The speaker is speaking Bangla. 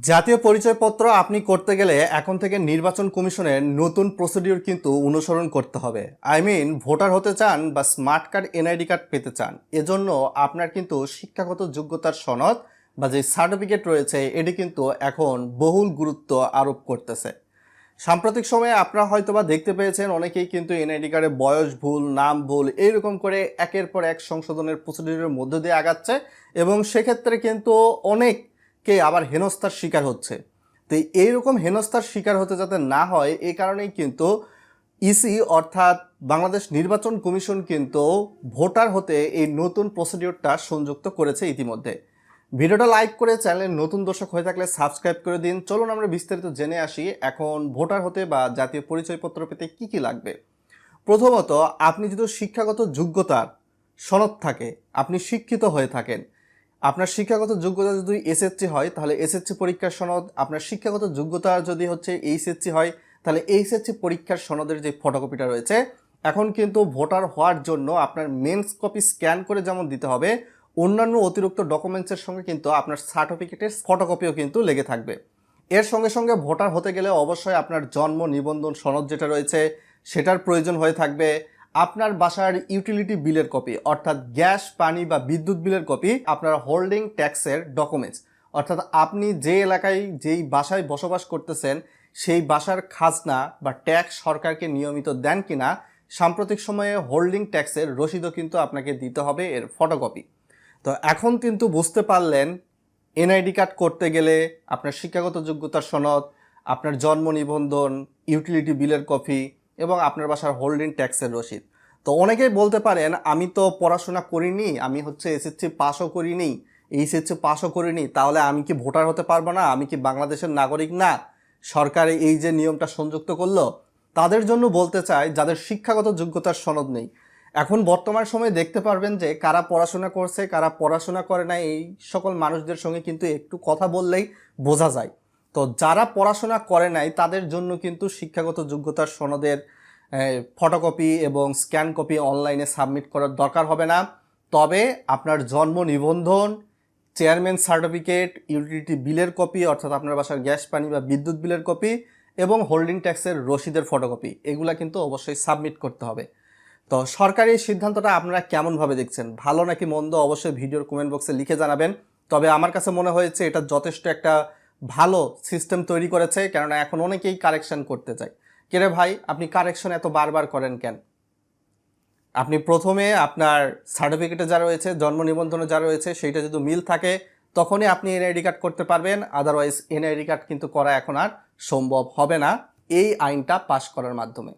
জাতীয় পরিচয়পত্র আপনি করতে গেলে এখন থেকে নির্বাচন কমিশনের নতুন প্রসিডিউর কিন্তু অনুসরণ করতে হবে। ভোটার হতে চান বা স্মার্ট কার্ড এনআইডি কার্ড পেতে চান, এজন্য আপনার কিন্তু শিক্ষাগত যোগ্যতার সনদ বা যে সার্টিফিকেট রয়েছে এটি কিন্তু এখন বহুল গুরুত্ব আরোপ করতেছে। সাম্প্রতিক সময়ে আপনারা হয়তোবা দেখতে পেয়েছেন অনেকেই কিন্তু এনআইডি কার্ডে বয়স ভুল, নাম ভুল, এইরকম করে একের পর এক সংশোধনের প্রসিডিউরের মধ্য দিয়ে আগাচ্ছে এবং সেক্ষেত্রে কিন্তু অনেককে আবার হেনস্থার শিকার হচ্ছে। তো এইরকম হেনস্থার শিকার হতে যাতে না হয় এই কারণেই কিন্তু ইসি অর্থাৎ বাংলাদেশ নির্বাচন কমিশন কিন্তু ভোটার হতে এই নতুন প্রসিডিউরটা সংযুক্ত করেছে ইতিমধ্যে। ভিডিওটা লাইক করে চ্যানেলের নতুন দর্শক হয়ে থাকলে সাবস্ক্রাইব করে দিন। চলুন আমরা বিস্তারিত জেনে আসি এখন ভোটার হতে বা জাতীয় পরিচয়পত্র পেতে কি কি লাগবে। প্রথমত, আপনি যদি শিক্ষাগত যোগ্যতার সনদ থাকে, আপনি শিক্ষিত হয়ে থাকেন, আপনার শিক্ষাগত যোগ্যতা যদি এসএসসি হয় তাহলে এসএসসি পরীক্ষার সনদ, আপনার শিক্ষাগত যোগ্যতা যদি হচ্ছে এইচএসসি হয় তাহলে এইচএসসি পরীক্ষার সনদের যে ফটোকপিটা রয়েছে, এখন কিন্তু ভোটার হওয়ার জন্য আপনার মেন্স কপি স্ক্যান করে যেমন দিতে হবে, অন্যান্য অতিরিক্ত ডকুমেন্টসের সঙ্গে কিন্তু আপনার সার্টিফিকেটের ফটোকপিও কিন্তু লেগে থাকবে। এর সঙ্গে সঙ্গে ভোটার হতে গেলে অবশ্যই আপনার জন্ম নিবন্ধন সনদ যেটা রয়েছে সেটার প্রয়োজন হয়ে থাকবে। আপনার বাসার ইউটিলিটি বিলের কপি অর্থাৎ গ্যাস, পানি বা বিদ্যুৎ বিলের কপি, আপনার হোল্ডিং ট্যাক্সের ডকুমেন্টস অর্থাৎ আপনি যে এলাকায় যেই বাসায় বসবাস করতেছেন সেই বাসার খাজনা বা ট্যাক্স সরকারকে নিয়মিত দেন কিনা, সাম্প্রতিক সময়ে হোল্ডিং ট্যাক্সের রসিদও কিন্তু আপনাকে দিতে হবে, এর ফটোকপি। তো এখন কিন্তু বুঝতে পারলেন এনআইডি কার্ড করতে গেলে আপনার শিক্ষাগত যোগ্যতার সনদ, আপনার জন্ম নিবন্ধন, ইউটিলিটি বিলের কপি এবং আপনার বাসার হোল্ডিং ট্যাক্সের রসিদ। তো অনেকেই বলতে পারেন আমি তো পড়াশোনা করিনি, আমি এসএসসি পাসও করিনি, এইচএসসি পাসও করিনি, তাহলে আমি কি ভোটার হতে পারবো না? আমি কি বাংলাদেশের নাগরিক না? সরকার এই যে নিয়মটা সংযুক্ত করলো, তাদের জন্য বলতে চাই যাদের শিক্ষাগত যোগ্যতার সনদ নেই। এখন বর্তমান সময়ে দেখতে পারবেন যে কারা পড়াশোনা করছে, কারা পড়াশোনা করে না, এই সকল মানুষদের সঙ্গে কিন্তু একটু কথা বললেই বোঝা যায়। তো যারা পড়াশোনা করে নাই তাদের জন্য কিন্তু শিক্ষাগত যোগ্যতার সনদের ফটোকপি এবং স্ক্যান কপি অনলাইনে সাবমিট করার দরকার হবে না। তবে আপনার জন্ম নিবন্ধন, চেয়ারম্যান সার্টিফিকেট, ইউটিলিটি বিলের কপি অর্থাৎ আপনার বাসার গ্যাস, পানি বা বিদ্যুৎ বিলের কপি এবং হোল্ডিং ট্যাক্সের রসিদের ফটোকপি, এগুলা কিন্তু অবশ্যই সাবমিট করতে হবে। তো সরকারি সিদ্ধান্তটা আপনারা কেমনভাবে দেখছেন, ভালো নাকি মন্দ, অবশ্যই ভিডিওর কমেন্ট বক্সে লিখে জানাবেন। তবে আমার কাছে মনে হয়েছে এটা যথেষ্ট একটা ভালো সিস্টেম তৈরি করেছে, কেননা এখন অনেকেই কারেকশন করতে চায়। কেরে ভাই, আপনি কারেকশন এত বারবার করেন কেন? আপনি প্রথমে আপনার সার্টিফিকেটে যা রয়েছে, জন্ম নিবন্ধনে যা রয়েছে সেইটা যদি মিল থাকে তখনই আপনি এনআইডি কার্ড করতে পারবেন, আদারওয়াইজ এনআইডি কার্ড কিন্তু করা এখন আর সম্ভব হবে না এই আইনটা পাশ করার মাধ্যমে।